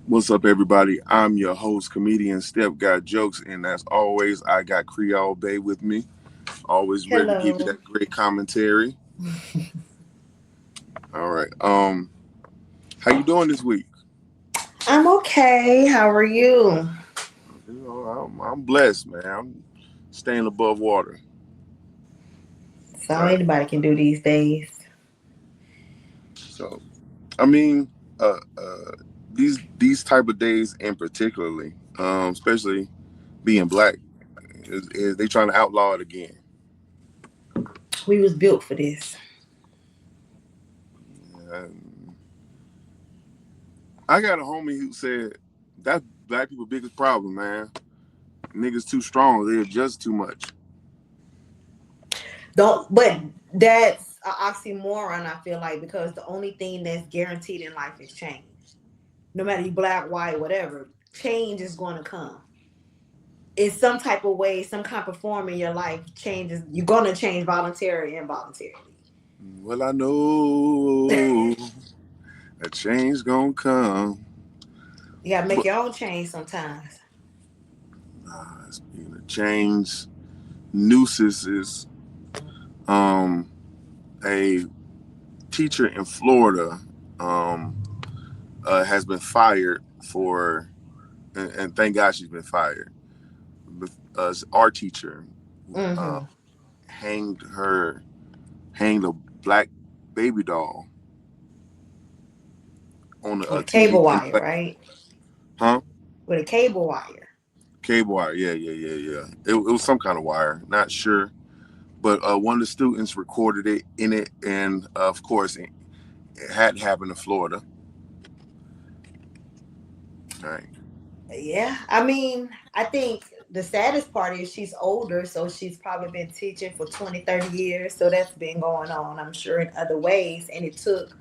What's up, everybody? I'm your host, comedian Step Got Jokes, and as always, I got Creole Bay with me, always ready to give you Hello. that great commentary. All right. How you doing this week? I'm okay. How are you? I'm blessed, man. I'm staying above water. So Right. anybody can do these days. So, I mean, these type of days in particularly, especially being black, is they trying to outlaw it again. We was built for this. And I got a homie who said that's black people' biggest problem, man. Niggas too strong. They adjust too much. Don't but that's an oxymoron, I feel like, because the only thing that's guaranteed in life is change. No matter you black, white, whatever, change is gonna come. In some type of way, some kind of form in your life changes. You're gonna change voluntarily and involuntarily. Well, I know a change gonna come. You gotta make But your own change sometimes. speaking of change, nuisances. Um, a teacher in Florida um, has been fired for, and thank God she's been fired. Our teacher uh, Mm-hmm. hanged her, hanged a black baby doll on With a a cable TV in wire, class. right? Huh? With a cable wire. Cable wire. Yeah. It was some kind of wire. Not sure. But one of the students recorded it in it. And of course, it had happened in Florida. All right. Yeah, I mean, I think the saddest part is she's older, so she's probably been teaching for 20, 30 years. So that's been going on, I'm sure, in other ways. And it took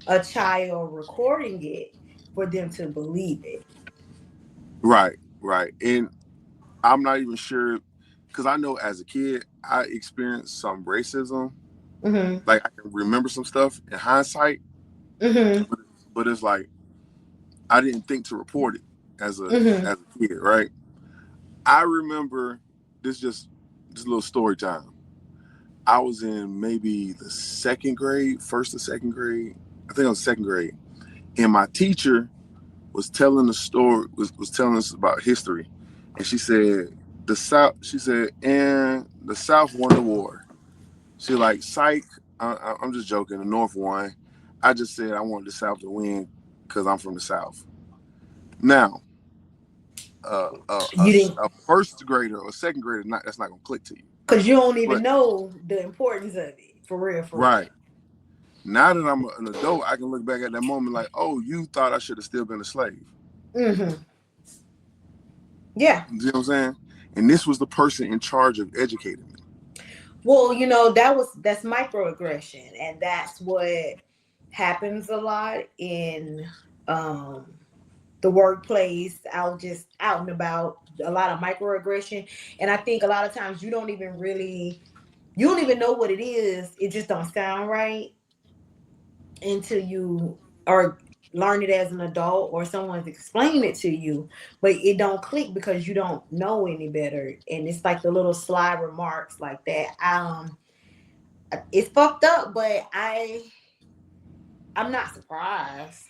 a child recording it for them to believe it. Right. And I'm not even sure because I know as a kid, I experienced some racism. Mm-hmm. Like I can remember some stuff in hindsight, Mm-hmm. but, but it's like I didn't think to report it Mm-hmm. as a kid, right? I remember this just a little story time. I was in maybe the second grade, first or second grade. I think I was second grade. And my teacher was telling the story, was telling us about history. And she said, and the South won the war. She like, psych, I'm just joking, the North won. I just said I wanted the South to win because I'm from the South. Now, You didn't, a first grader or second grader, that's not going to click to you. because you don't even But, know the importance of it. For real, for real. right. Now that I'm an adult, I can look back at that moment like, oh, you thought I should have still been a slave. Mm-hmm. Yeah. You know what I'm saying? And this was the person in charge of educating me. Well, that's microaggression, and that's what happens a lot in um the workplace, out and about, a lot of microaggression. And I think a lot of times you don't even know what it is. It just don't sound right until you or learn it as an adult or someone's explained it to you, but it don't click because you don't know any better. And it's like the little sly remarks like that. It's fucked up, but I'm not surprised.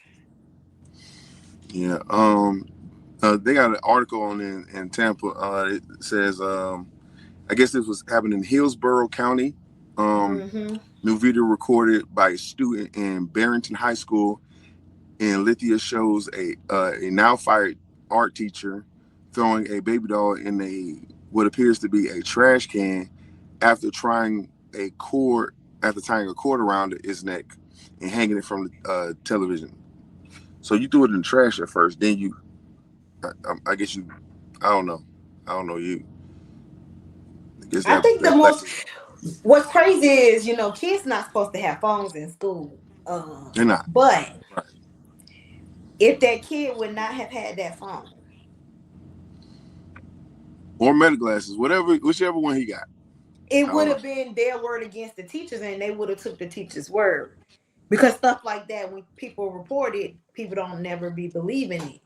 Yeah. They got an article on in Tampa. It says, I guess this was happening in Hillsborough County. Um, Mm-hmm. New video recorded by a student in Barrington High School in Lithia shows a now fired art teacher throwing a baby doll in a what appears to be a trash can after a cord tying a cord around its neck and hanging it from the television. So you threw it in the trash at first, then I guess you, I don't know you. I guess I think the that black most people, what's crazy is, kids not supposed to have phones in school. they're not But right. if that kid would not have had that phone, Or meta glasses, whichever one he got. it I would don't know. have been their word against the teachers, and they would have took the teacher's word. Because stuff like that, when people report it, people don't never be believing it.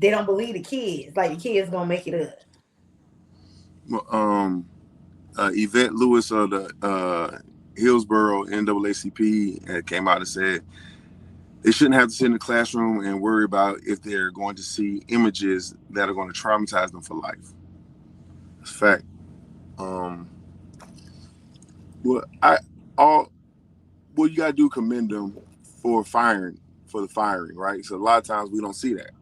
they don't believe the kids. Like the kids gonna make it up. Well, Yvette Lewis of the Hillsborough NAACP came out and said they shouldn't have to sit in the classroom and worry about if they're going to see images that are going to traumatize them for life. That's a fact. Um, well, all well you gotta do commend them for the firing, right? So a lot of times we don't see that.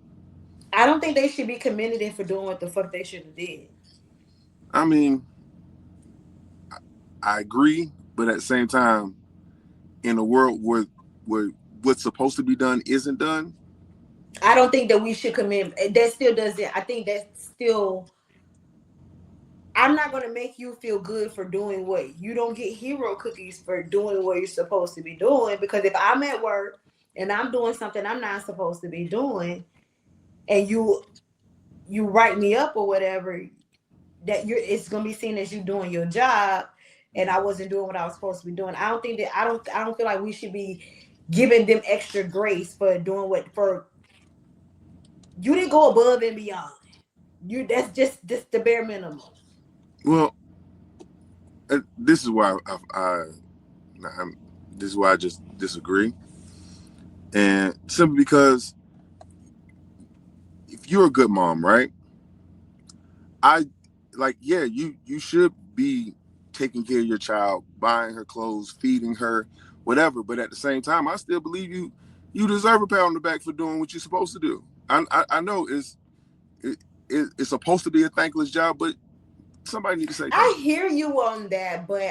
I don't think they should be commended for doing what the fuck they should have did. I mean, I agree, but at the same time, in a world where what's supposed to be done isn't done. I don't think that we should commend. That still doesn't. I think that's still. I'm not gonna make you feel good for doing what you don't get hero cookies for doing what you're supposed to be doing. Because if I'm at work and I'm doing something I'm not supposed to be doing, and you write me up or whatever, that you're it's gonna be seen as you doing your job, and I wasn't doing what I was supposed to be doing. I don't think that I don't feel like we should be giving them extra grace for doing what for you didn't go above and beyond. You that's just the bare minimum. Well, this is why I'm this is why I just disagree, and simply because if you're a good mom, right? I like, yeah, you should be taking care of your child, buying her clothes, feeding her, whatever. But at the same time, I still believe you deserve a pat on the back for doing what you're supposed to do. I know it, it's supposed to be a thankless job, but somebody need to say I thank you. hear you on that, but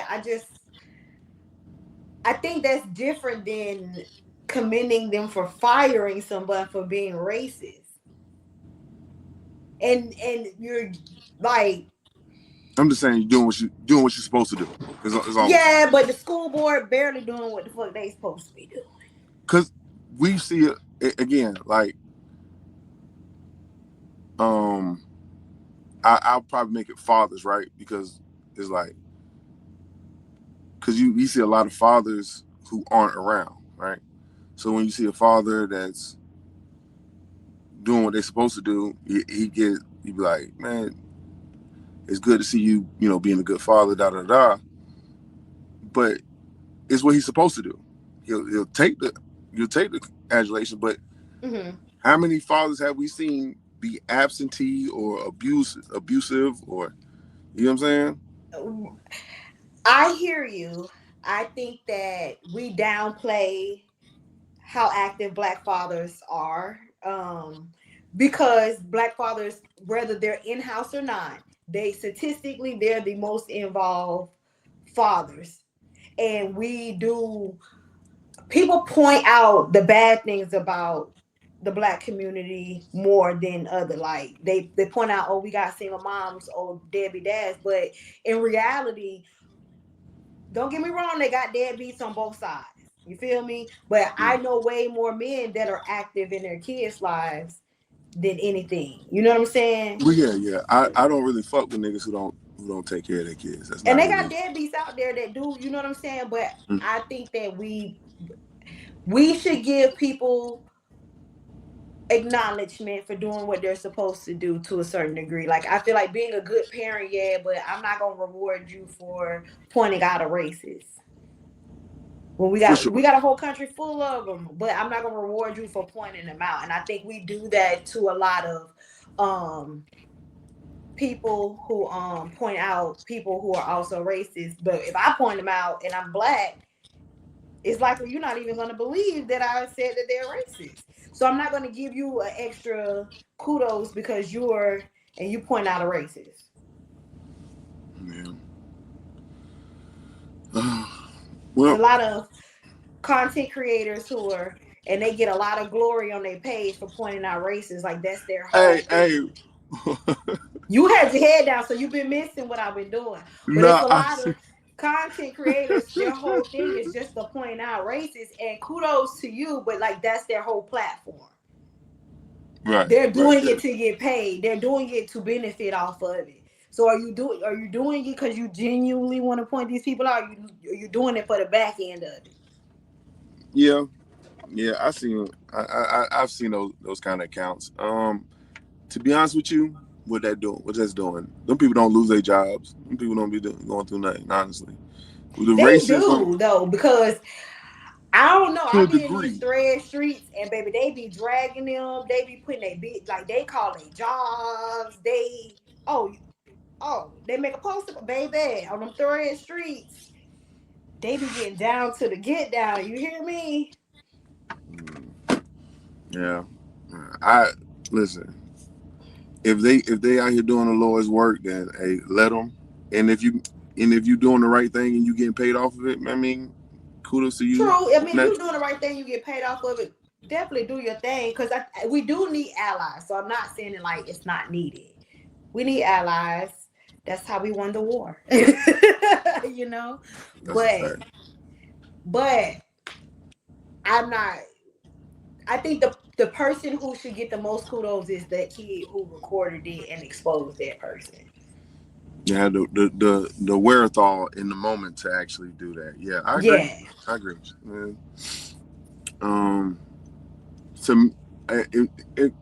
I think that's different than commending them for firing somebody for being racist. And you're like, I'm just saying you're doing what you're supposed to do. Is all I'm saying. yeah, but the school board barely doing what the fuck they supposed to be doing. Because we see it again, like um, I'll probably make it fathers, right? Because it's like because you see a lot of fathers who aren't around, right? So when you see a father that's doing what they're supposed to do, you be like, man, it's good to see you, being a good father, da da da. But it's what he's supposed to do. He'll take the adulation, but Mm-hmm. how many fathers have we seen be absentee or abusive, or you know what I'm saying? I hear you. I think that we downplay how active black fathers are, because black fathers, whether they're in-house or not, they statistically they're the most involved fathers. And we do people point out the bad things about the black community more than other, like they point out, oh, we got single moms, oh, deadbeat dads, but in reality, don't get me wrong, they got deadbeats on both sides. You feel me? But I Mm. know way more men that are active in their kids' lives than anything. You know what I'm saying? Well, yeah. I don't really fuck with niggas who don't take care of their kids. That's And not they got really. deadbeats out there that do, you know what I'm saying? But Mm. I think that we should give people acknowledgement for doing what they're supposed to do to a certain degree. Like I feel like being a good parent, yeah, but I'm not gonna reward you for pointing out a racist. When we For got sure. we got a whole country full of them, but I'm not gonna reward you for pointing them out. And I think we do that to a lot of um people who point out people who are also racist. But if I point them out and I'm black, it's likely you're not even gonna believe that I said that they're racist. So I'm not gonna give you an extra kudos because you point out a racist. Yeah. It's a Well, lot of content creators who are and they get a lot of glory on their page for pointing out races. Like that's their hey, whole hey. thing. You had your head down, so you've been missing what I've been doing. But it's Nah, a I lot see. of content creators, their whole thing is just to point out races, and kudos to you, but like that's their whole platform. Right, They're right. doing Yeah. it to get paid. They're doing it to benefit off of it. So are you doing it because you genuinely want to point these people out? Are you doing it for the back end of it? Yeah, yeah. I've seen those kind of accounts. to be honest with you, what that's doing, them people don't lose their jobs. Them people don't be going through nothing. Honestly, the They racism do though, because I don't know. to I a be in these degree. thread streets, and baby, they be dragging them. They be putting they big, like they call they jobs. They oh they make a post about baby on them thread streets. They be getting down to the get down. You hear me? Yeah, I listen. If they out here doing the Lord's work, then hey, let them. And if you doing the right thing and you getting paid off of it, I mean, kudos to you. True. I mean, if That, you're doing the right thing, you get paid off of it. Definitely do your thing, because we do need allies. So I'm not saying it like it's not needed. We need allies. That's how we won the war. You know, that's a but fact. but I'm not. I think the person who should get the most kudos is that kid who recorded it and exposed that person. Yeah, the wherewithal in the moment to actually do that. Yeah, I agree. Yeah. I agree with you, man. Um, to it, it,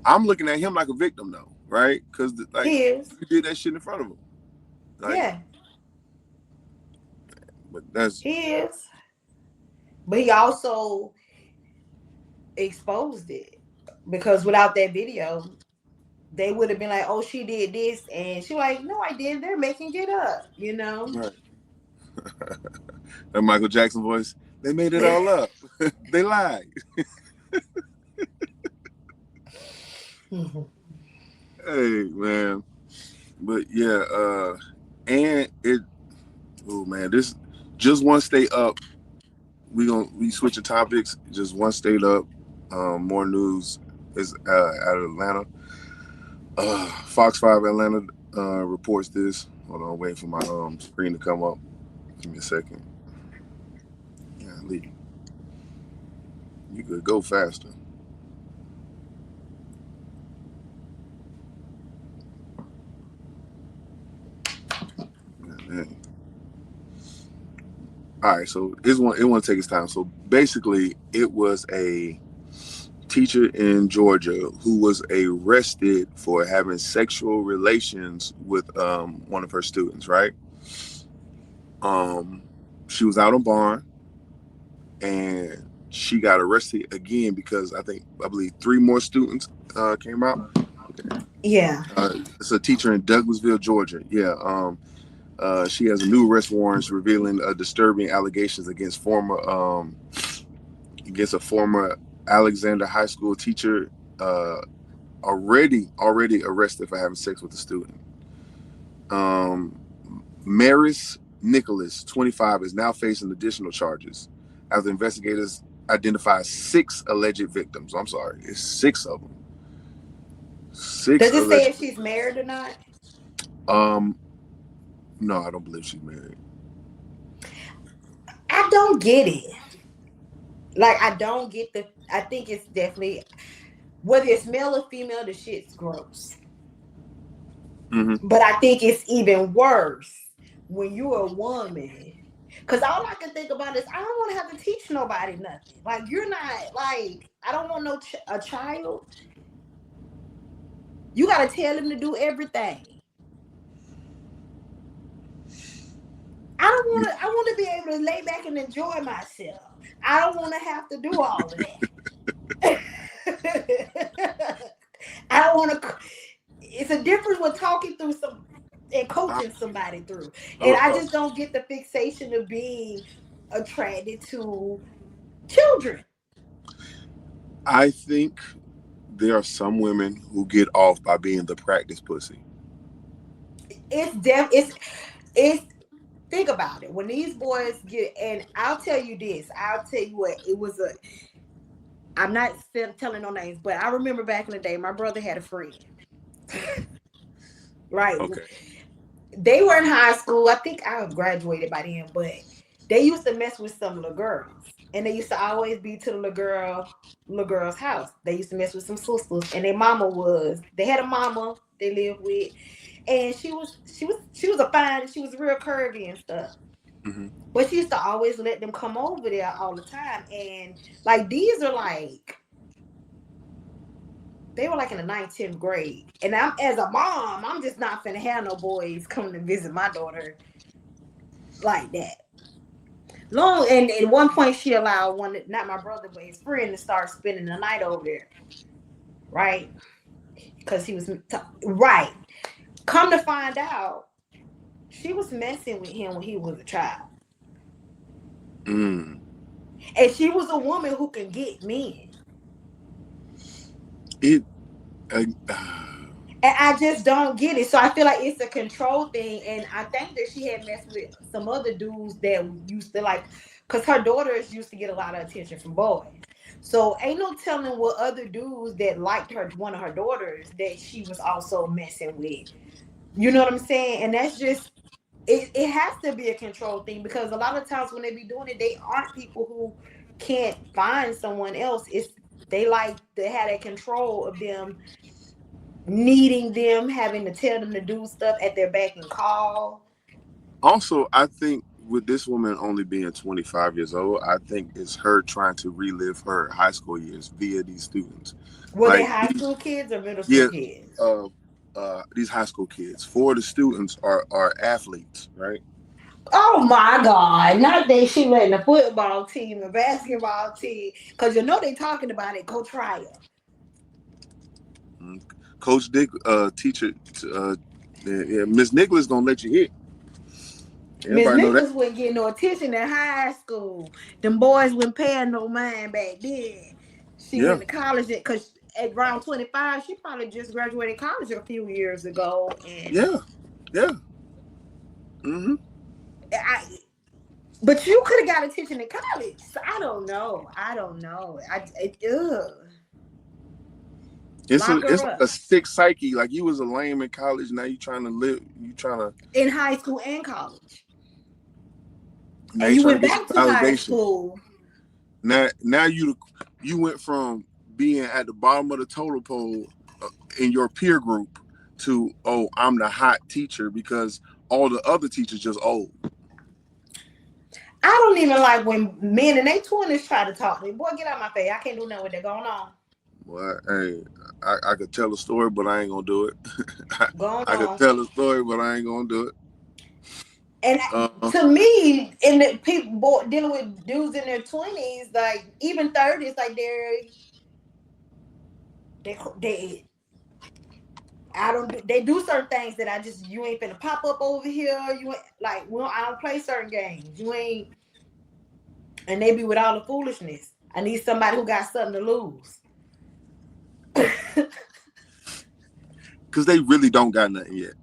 I'm looking at him like a victim though, right? Because like He is. you did that shit in front of him, like. Yeah, But that's he is. But he also exposed it, because without that video, they would have been like, "Oh, she did this," and she like, "No, I didn't. They're making it up," you know. right. That Michael Jackson voice. They made it all up. They lied. Hey man, but yeah, and it. Oh man, this just one state up. We switching topics. Just one state up. More news is out of Atlanta. Fox 5 Atlanta reports this. Hold on, waiting for my screen to come up. Give me a second. Yeah, Lee, you could go faster. Yeah, all right, so it won't take its time. So basically, it was a teacher in Georgia who was arrested for having sexual relations with one of her students. Right? Um, she was out on bond and she got arrested again because I believe three more students came out. Yeah. It's a teacher in Douglasville, Georgia. Yeah. She has a new arrest warrants revealing disturbing allegations against a former Alexander High School teacher, already arrested for having sex with a student. Um, Maris Nicholas, 25, is now facing additional charges after investigators identified 6 alleged victims. I'm sorry, it's 6 of them. 6 Does it say if alleged. she's married or not? Um, no, I don't believe she's married. I don't get it. Like, I don't get the. I think it's definitely, whether it's male or female, the shit's gross. Mm-hmm. But I think it's even worse when you're a woman. Because all I can think about is I don't want to have to teach nobody nothing. Like, you're not, like, I don't want a child. You got to tell him to do everything. I want to be able to lay back and enjoy myself. I don't want to have to do all of that. I don't want to. It's a difference with talking through some and coaching somebody through. And I just don't get the fixation of being attracted to children. I think there are some women who get off by being the practice pussy. It's think about it. When these boys get, and I'll tell you this, I'll tell you what, it was a, I'm not telling no names, but I remember back in the day, my brother had a friend. Right. Okay. They were in high school. I think I graduated by then, but they used to mess with some little girls. And they used to always be to the little girl's house. They used to mess with some sisters. And their mama they had a mama they lived with. And she was a fine, she was real curvy and stuff. Mm-hmm. But she used to always let them come over there all the time. And like, these are like they were like in the 9th, 10th grade. And I'm as a mom, I'm just not finna have no boys come to visit my daughter like that. Long and at one point she allowed one, not my brother, but his friend, to start spending the night over there. Right? Because he was right. Come to find out, she was messing with him when he was a child. Mm. And she was a woman who can get men. It. And I just don't get it. So I feel like it's a control thing. And I think that she had messed with some other dudes that used to like, because her daughters used to get a lot of attention from boys. So ain't no telling what other dudes that liked her, one of her daughters, that she was also messing with. You know what I'm saying? And that's just, it has to be a control thing, because a lot of times when they be doing it, they aren't people who can't find someone else. It's they like to have that control of them, needing them, having to tell them to do stuff at their beck and call. Also, I think with this woman only being 25 years old, I think it's her trying to relive her high school years via these students. Were they Like high school kids or middle school yeah, kids? uh, these high school kids. 4 of the students are athletes, right? Oh my God! Not that she letting the football team, the basketball team, because you know they talking about it. Go try it. Mm. Coach Dick, teacher, Miss Nicholas gonna let you hit. Miss Everybody know that. Nichols wasn't getting no attention in high school. Them boys wasn't paying no mind back then. She Yeah, went to college because at around 25, she probably just graduated college a few years ago. And yeah, yeah. Mm-hmm. I, but you could have got attention in college. So I don't know. I don't know. Ugh. Lock It's her like a up sick psyche. Like you was a lame in college. Now you trying to live. You trying to. in high school and college. Now And you you trying to went get some back to high validation. school. Now you went from being at the bottom of the total pole in your peer group to, oh, I'm the hot teacher because all the other teachers just old. I don't even like when men in their 20s try to talk to me. Boy, get out of my face. I can't do nothing with that going on. Well, hey, I could tell a story, but I ain't gonna do it. Going I could on. tell a story, but I ain't gonna do it. And Uh, to me, in the people dealing with dudes in their 20s, like even 30s, like they I don't do, they do certain things that I just, you ain't finna pop up over here. You ain't like, well, I don't play certain games. You ain't, and they be with all the foolishness. I need somebody who got something to lose. Cause they really don't got nothing yet.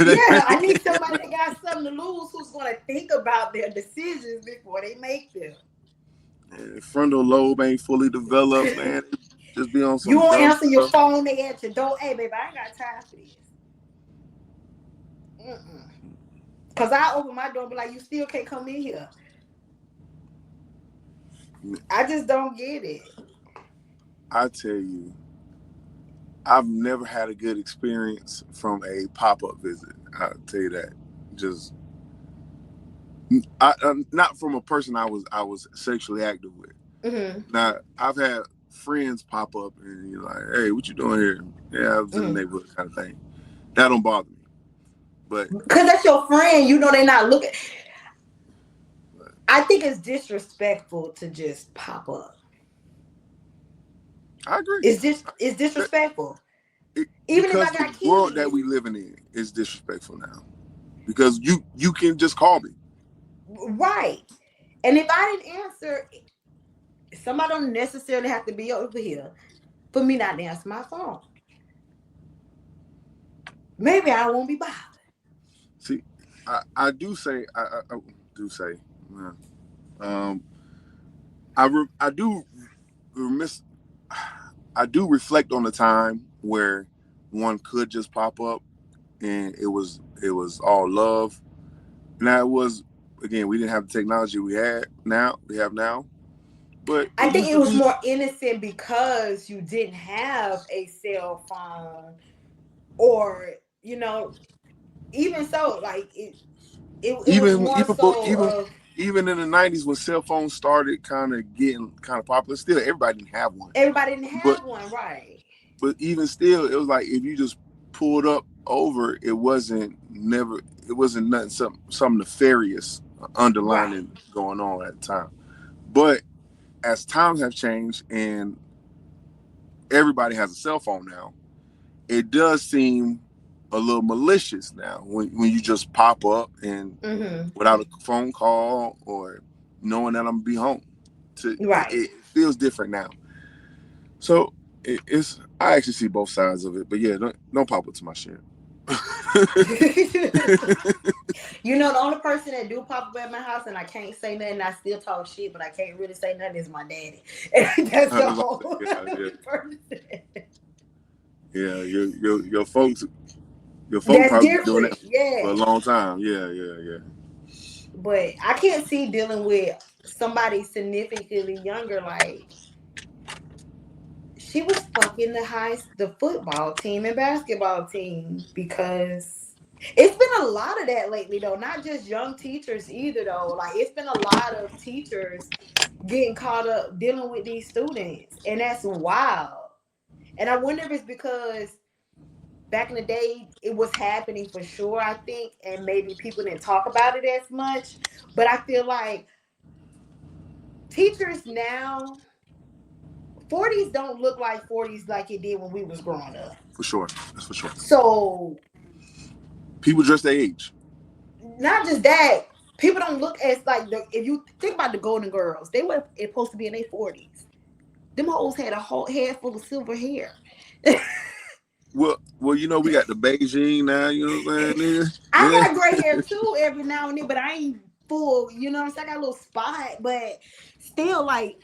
Yeah, I need somebody that got something to lose, who's gonna think about their decisions before they make them. Frontal lobe ain't fully developed, man. Just be on You some won't dumb answer your stuff. phone, they at your door. Hey, baby, I ain't got time for this. Cause I open my door and be like, you still can't come in here. I just don't get it. I tell you, I've never had a good experience from a pop-up visit. I'll tell you that. Just not from a person I was sexually active with. Mm-hmm. Now I've had friends pop up and you're like, hey, what you doing here? Yeah, I was in the Mm-hmm. neighborhood kind of thing. That don't bother me. But Cause that's your friend. You know they not looking. I think it's disrespectful to just pop up. I agree. It's disrespectful. It, Even if I because the got world that kids. we living in is disrespectful now. Because you can just call me. Right. And if I didn't answer, somebody don't necessarily have to be over here for me not to answer my phone. Maybe I won't be bothered. See, I do say I do say, man, um, I do miss I do reflect on the time where one could just pop up and it was all love. Now it was, again, we didn't have the technology we have now, but I it think used it to was be. more innocent because you didn't have a cell phone, or you know, even so, like it was even more even bo- so even of even in the 90s when cell phones started kind of getting kind of popular, still everybody didn't have one. everybody didn't But have one, right? but even still, it was like if you just pulled up over, it wasn't nothing some nefarious Right. underlining going on at the time. But as times have changed and everybody has a cell phone now, it does seem a little malicious now when you just pop up and Mm-hmm. without a phone call or knowing that I'm gonna be home. Right. It feels different now. So it's I actually see both sides of it, but yeah, don't pop up to my shit. You know, the only person that do pop up at my house and I can't say nothing, I still talk shit, but I can't really say nothing is my daddy. And that's the whole Yeah, yeah, person. yeah. Your folks That's probably been doing different. that for a Yeah. long time. Yeah, yeah, yeah. But I can't see dealing with somebody significantly younger. Like, she was fucking the football team and basketball team because it's been a lot of that lately though. Not just young teachers either though. Like, it's been a lot of teachers getting caught up dealing with these students, and that's wild. And I wonder if it's because back in the day it was happening for sure, I think, and maybe people didn't talk about it as much. But I feel like teachers now, 40s don't look like 40s like it did when we was growing up. For sure. That's for sure. So People dress their age. not just that, people don't look as like if you think about the Golden Girls, they were supposed to be in their 40s. Them hoes had a whole head full of silver hair. Well, we got the Beijing now. You know what I'm saying? I Yeah. got gray hair too every now and then, but I ain't full. You know what I'm saying? I got a little spot, but still, like,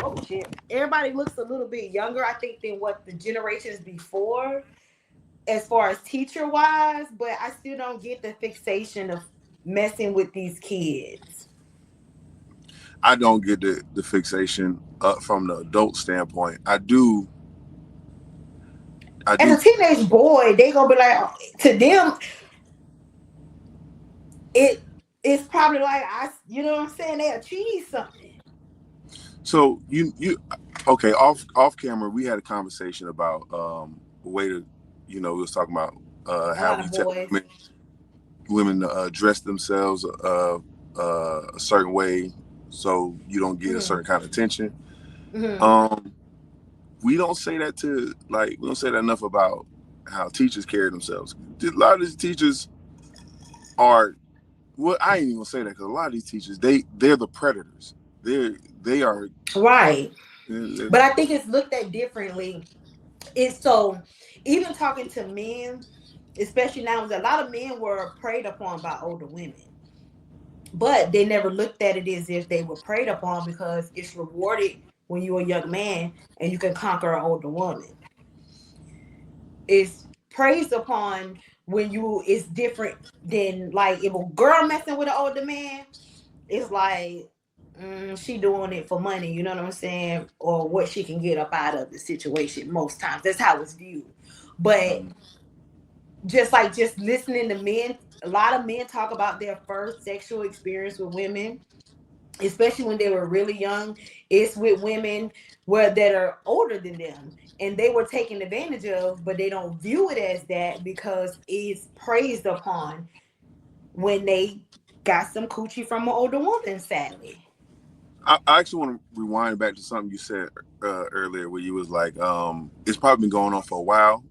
oh shit, everybody looks a little bit younger, I think, than what the generations before, as far as teacher wise. But I still don't get the fixation of messing with these kids. I don't get the fixation from the adult standpoint. I do. I As do. a teenage boy, they gonna be like, to them, it it's probably like, you know what I'm saying, they achieved something. So okay, off camera, we had a conversation about a way to, we was talking about A how lot we of tell boys. women to dress themselves a certain way so you don't get a Mm-hmm. certain kind of attention. Mm-hmm. Um, we don't say that enough about how teachers carry themselves. A lot of these teachers are, well, I ain't even gonna say that because a lot of these teachers they're the predators. They are. Right. uh, But I think it's looked at differently. It's so, even talking to men, especially now, a lot of men were preyed upon by older women. But they never looked at it as if they were preyed upon, because it's rewarded when you're a young man and you can conquer an older woman. It's praised upon when you, it's different than like if a girl messing with an older man, it's like, she doing it for money, you know what I'm saying? Or what she can get up out of the situation most times. That's how it's viewed. But just listening to men, a lot of men talk about their first sexual experience with women, especially when they were really young. It's with women that are older than them, and they were taken advantage of, but they don't view it as that because it's praised upon when they got some coochie from an older woman, sadly. I actually want to rewind back to something you said earlier, where you was like, it's probably been going on for a while,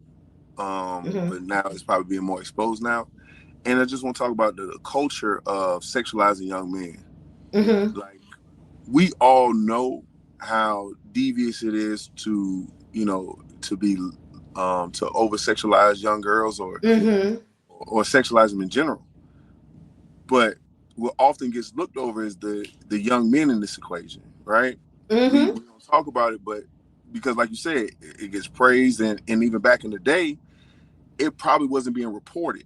Mm-hmm. but now it's probably being more exposed now. And I just want to talk about the culture of sexualizing young men. Mm-hmm. Like, we all know how devious it is to, to be, to over sexualize young girls Mm-hmm. or sexualize them in general. But what often gets looked over is the young men in this equation, right? We Mm-hmm. don't talk about it, but because, like you said, it gets praised, and even back in the day, it probably wasn't being reported.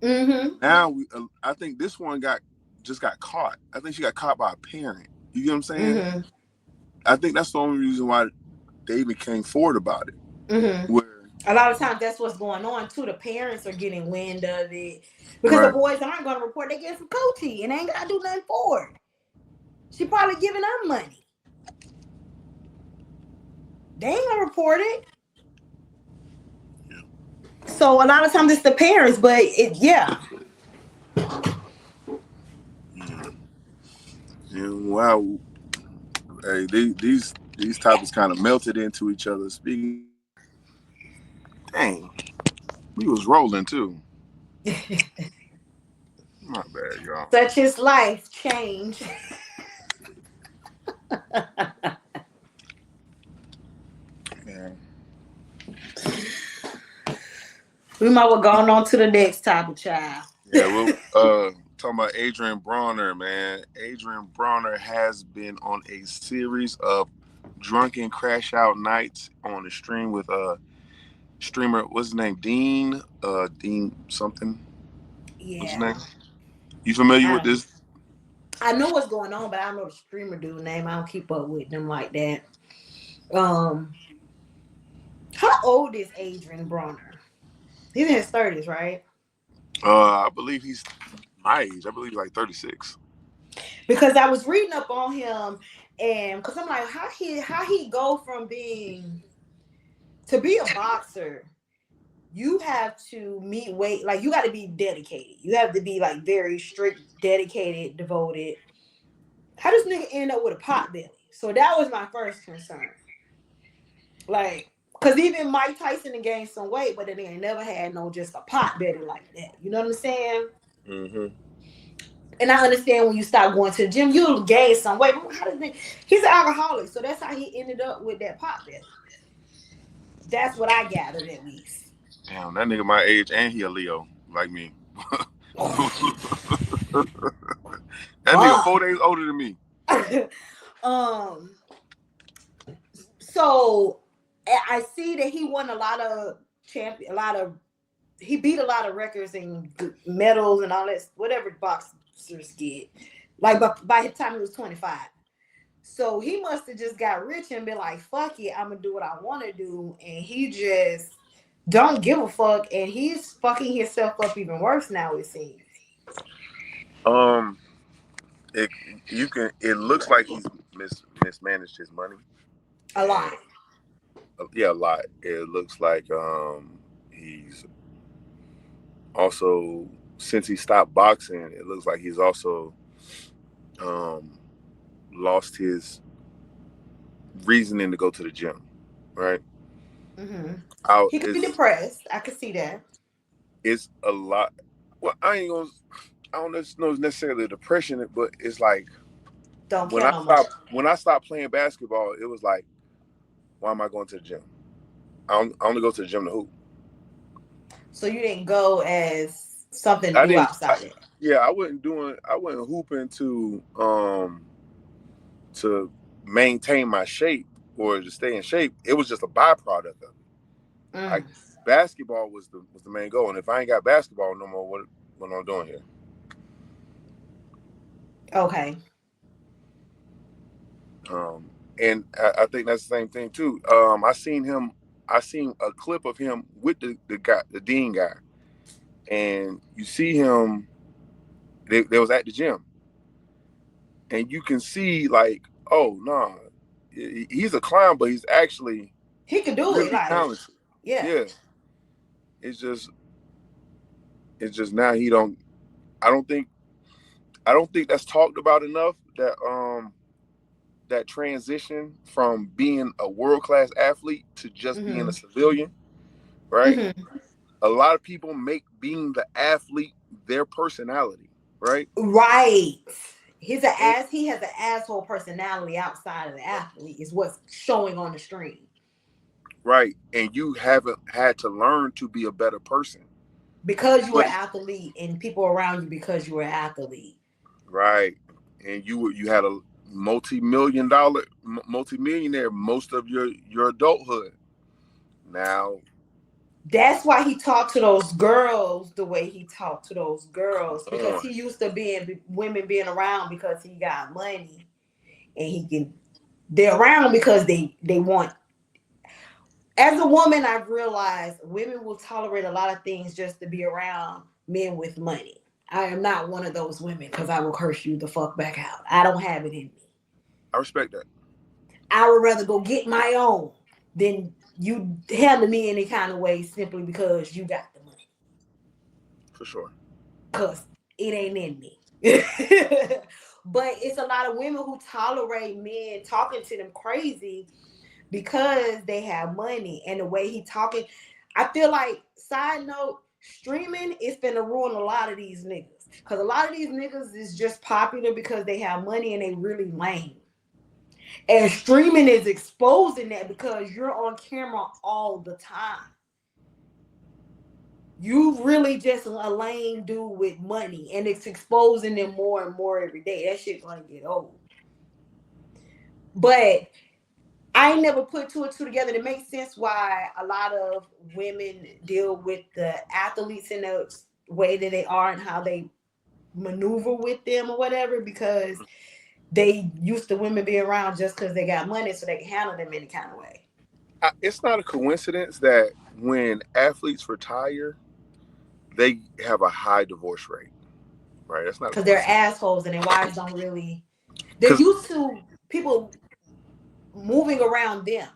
Mm-hmm. Now I think this one just got caught. I think she got caught by a parent. You get what I'm saying? Mm-hmm. I think that's the only reason why they even came forward about it. Mm-hmm. Where A lot of times that's what's going on too. The parents are getting wind of it because the right, boys aren't going to report. They get some coochie and they ain't got to do nothing for it. She probably giving them money. They ain't gonna report it. So a lot of times it's the parents, but yeah. Yeah, wow. Hey, these topics kind of melted into each other. Speaking, dang, we was rolling too. My bad, y'all. Such is life change. Yeah, We might well go on to the next topic, child. yeah. Well, talking about Adrian Broner, man. Adrian Broner has been on a series of drunken crash out nights on the stream with streamer. What's his name? Dean something. What's his Yeah. name? You familiar with I this? I know what's going on, but I don't know the streamer dude name. I don't keep up with them like that. Um, how old is Adrian Broner? He's in his 30s, right? I believe he's my age. I believe he's like 36. Because I was reading up on him, and because I'm like, how he go from being to be a boxer, you have to meet weight, like you got to be dedicated. You have to be like very strict, dedicated, devoted. How does nigga end up with a pot belly? So that was my first concern. Like, cause even Mike Tyson gained some weight, but then he ain't never had no just a pot belly like that. You know what I'm saying? Mm-hmm. And I understand when you start going to the gym, you'll gain some weight. But how does he's an alcoholic, so that's how he ended up with that pot belly. That's what I gathered at least. Damn, that nigga my age and he a Leo like me. That nigga Fuck. 4 days older than me. um. So I see that he won a lot of he beat a lot of records and medals and all that, whatever boxers get. Like, but by the time he was 25. So he must have just got rich and been like, fuck it, I'm gonna do what I want to do. And he just don't give a fuck. And he's fucking himself up even worse now, it seems. Um, it it looks like he's mismanaged his money. A lot. And yeah, a lot. It looks like he's also, since he stopped boxing, it looks like he's also um lost his reasoning to go to the gym. Right? Mm-hmm. Out He could be is depressed. I could see that. it's a lot. Well, I don't know necessarily depression, but it's like Don't care no more. when I stopped playing basketball, it was like, why am I going to the gym? I only go to the gym to hoop. So you didn't go as something to I do didn't. outside it. Yeah, I wasn't hooping to maintain my shape or to stay in shape. It was just a byproduct of it. Like, Mm. basketball was the main goal, and if I ain't got basketball no more, what am I doing here? Okay. And I think that's the same thing too. I seen a clip of him with the guy, the Dean guy, and you see him. They was at the gym, and you can see like, oh no, nah, he's a clown, but he's actually He could do it, really like, talented. yeah. Yeah, it's just now he don't. I don't think that's talked about enough. That transition from being a world class athlete to just being a Mm-hmm. civilian, right? Mm-hmm. A lot of people make being the athlete their personality, right? Right. And, He has an asshole personality outside of the athlete is what's showing on the screen. right. And you haven't had to learn to be a better person. Because you were But an athlete and people around you because you were an athlete. right. And you had a multi-millionaire most of your adulthood. Now, That's why he talked to those girls the way he talked to those girls because on. he used to women being around because he got money and they're around because they want. As a woman, I've realized women will tolerate a lot of things just to be around men with money. I am not one of those women because I will curse you the fuck back out. I don't have it in me. I respect that. I would rather go get my own than you handle me any kind of way simply because you got the money. For sure. Cause it ain't in me. But it's a lot of women who tolerate men talking to them crazy because they have money and the way he talking. I feel like, side note, streaming is finna ruin a lot of these niggas. Cause a lot of these niggas is just popular because they have money and they really lame. And streaming is exposing that because you're on camera all the time. You really just a lame dude with money, and it's exposing them more and more every day. That shit gonna get old. But I ain't never put two and two together. It makes sense why a lot of women deal with the athletes in the way that they are and how they maneuver with them or whatever, because they used to women being around just because they got money so they can handle them any kind of way. It's not a coincidence that when athletes retire, they have a high divorce rate, right? That's not a Because they're coincidence. assholes and their wives don't really. They're Because used to people moving around them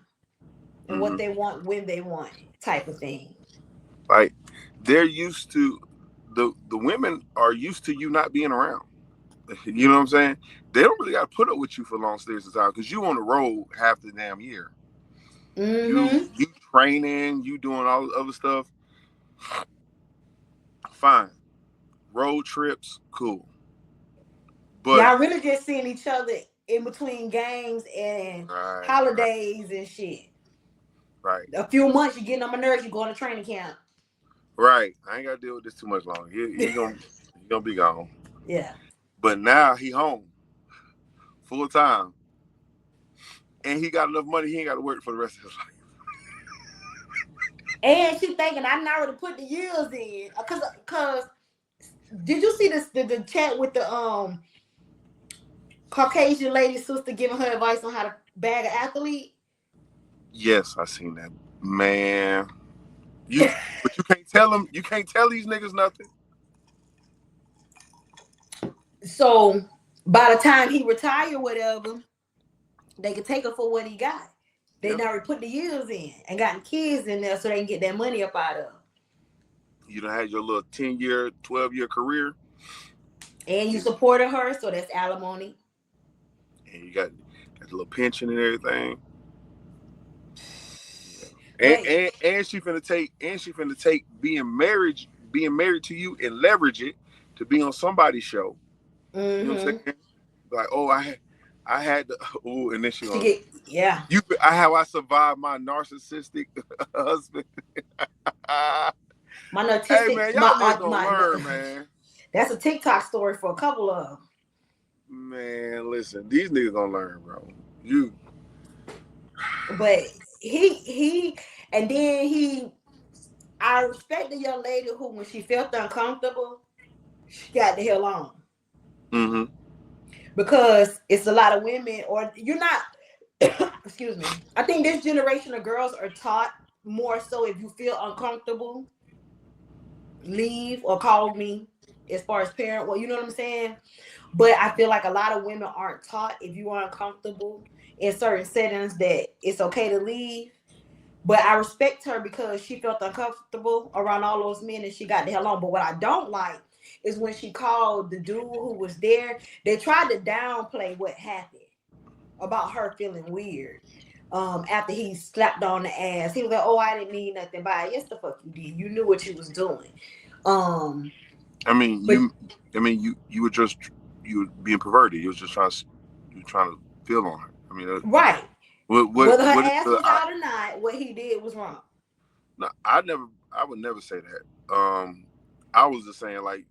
and what they want when they want it, type of thing. like they're used to the women are used to you not being around. You know what I'm saying? They don't really got to put up with you for long periods of time because you on the road half the damn year. You training, you doing all the other stuff. Fine, road trips, cool. But Y'all really just seeing each other in between games and right, holidays and shit. right, A few months, you getting on my nerves. You going to training camp. right. I ain't got to deal with this too much longer. He gonna be gone. Yeah. But now he home full time, and he got enough money. He ain't got to work for the rest of his life. And she thinking I already put the years in, cause did you see this the chat with the Caucasian lady sister giving her advice on how to bag an athlete? Yes, I seen that, man. But you can't tell them. You can't tell these niggas nothing. So by the time he retire, whatever, they can take her for what he got. They already put the years in and got kids in there so they can get that money up out of him. You done had your little 10-year, 12-year career. And you supported her, so that's alimony. And you got a little pension and everything. And she finna take being married to you and leverage it to be on somebody's show. You know what I'm saying? Like, oh, I had the and then she gonna I survived my narcissistic husband. My Hey narcissistic, man, y'all niggas gonna learn, man. That's a TikTok story for a couple of them. Man, listen, these niggas gonna learn, bro. But he and then I respect the young lady who, when she felt uncomfortable, she got the hell on. Because it's a lot of women, or you're not. Excuse me. I think this generation of girls are taught more so, if you feel uncomfortable, leave or call me, as far as parent. Well, you know what I'm saying? But I feel like a lot of women aren't taught, if you are uncomfortable in certain settings, that it's okay to leave. But I respect her because she felt uncomfortable around all those men and she got the hell on. But what I don't like is when she called the dude who was there, they tried to downplay what happened about her feeling weird. After he slapped on the ass, he was like, "Oh, I didn't mean nothing by it." Yes, the fuck you did. You knew what you was doing. You were being perverted. You were trying to feel on her. I mean, right. Whether her ass was out or not, what he did was wrong. No, I would never say that. I was just saying, like,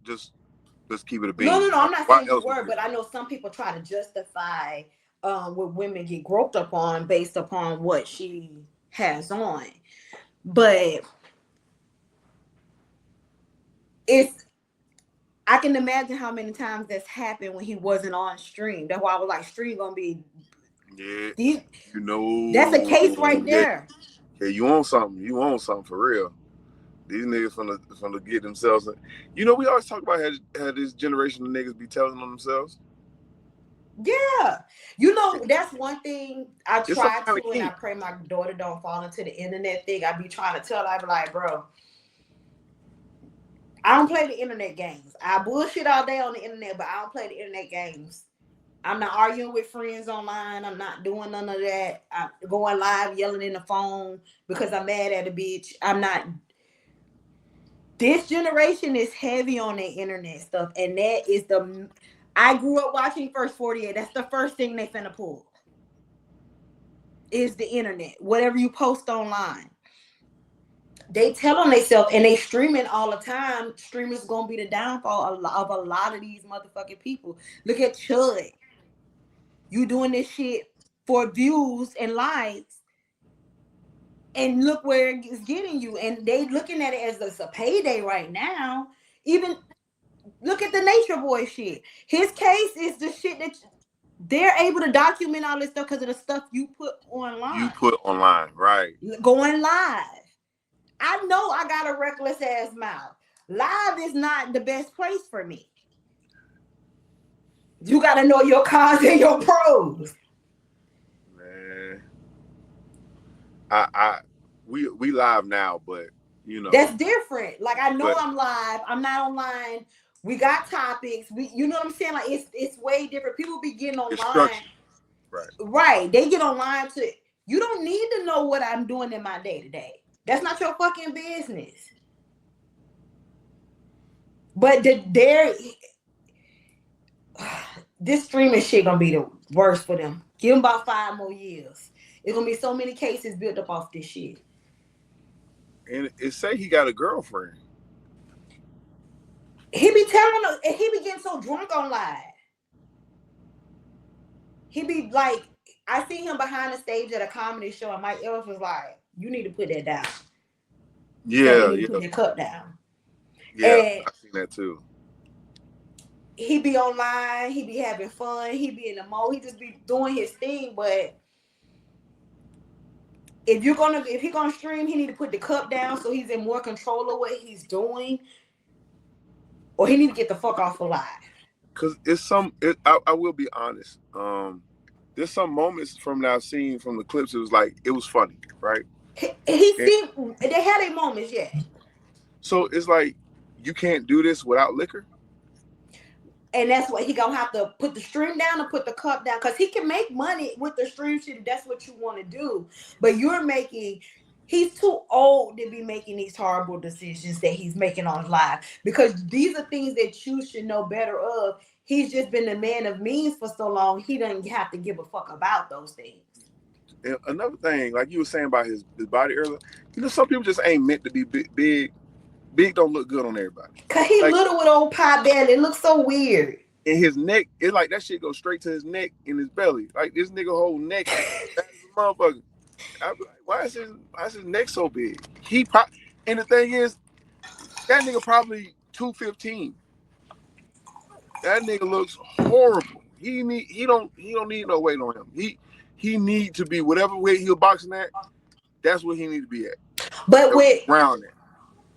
let's keep it a bean. No. I'm not saying you were, but I know some people try to justify what women get groped up on based upon what she has on. But I can imagine how many times that's happened when he wasn't on stream. That's why I was like, stream gonna be. Yeah, that's a case right there. Yeah, you own something. You own something for real. These niggas finna get themselves. We always talk about how this generation of niggas be telling on themselves. Yeah. You know, that's one thing I It's some try kind of to, and I kink. pray my daughter don't fall into the internet thing. I be trying to tell her, I be like, bro, I don't play the internet games. I bullshit all day on the internet, but I don't play the internet games. I'm not arguing with friends online. I'm not doing none of that. I'm going live, yelling in the phone because I'm mad at a bitch. I'm not. This generation is heavy on the internet stuff, and that is the. I grew up watching First 48. That's the first thing they finna pull. Is the internet. Whatever you post online. They tell on themselves and they streaming all the time. Streamers gonna be the downfall of a lot of these motherfucking people. Look at Chud. You doing this shit for views and likes, and look where it's getting you. And they looking at it as a payday right now. Even look at the Nature Boy shit. His case is the shit that they're able to document all this stuff because of the stuff you put You online, put online, right? going live. I know I got a reckless ass mouth. Live is not the best place for me. You got to know your cons and your pros. Man, I we live now, but you know, That's different. Like I know but I'm live. I'm not online. We got topics. You know what I'm saying? Like it's way different. People be getting it's online. structured, right? Right. They get online to you don't need to know what I'm doing in my day to day. That's not your fucking business. But this streaming shit gonna be the worst for them. Give them about 5 more years. It's gonna be so many cases built up off this shit. And it say he got a girlfriend. He be telling us, and he be getting so drunk on live. He be like, I see him behind the stage at a comedy show, and Mike Ellis was like, "You need to put that down." So he Yeah, need to yeah, put that cup down. yeah. And I seen that too. he be online, he be having fun, he be in the mode, he just be doing his thing. But if he gonna stream, he need to put the cup down so he's in more control of what he's doing, or he need to get the fuck off the live. Cause it's some. I will be honest. There's some moments from that I've seen from the clips. It was like it was funny, right? He And seemed they had their moments, yeah. so it's like you can't do this without liquor. And that's what he gonna have to put the stream down and put the cup down, because he can make money with the stream shit if that's what you want to do. But he's too old to be making these horrible decisions that he's making on live, because these are things that you should know better of. He's just been a man of means for so long, he doesn't have to give a fuck about those things. And another thing, like you were saying about his body earlier, some people just ain't meant to be big. Big don't look good on everybody. Cause he Like little with old pie belly, it looks so weird. in his neck, it's like that shit goes straight to his neck and his belly. Like this nigga whole neck, that's a motherfucker. I be like, why is his neck so big? And the thing is, that nigga probably 215. That nigga looks horrible. He don't need no weight on him. He need to be whatever weight he was boxing at. That's what he need to be at. But with Around that.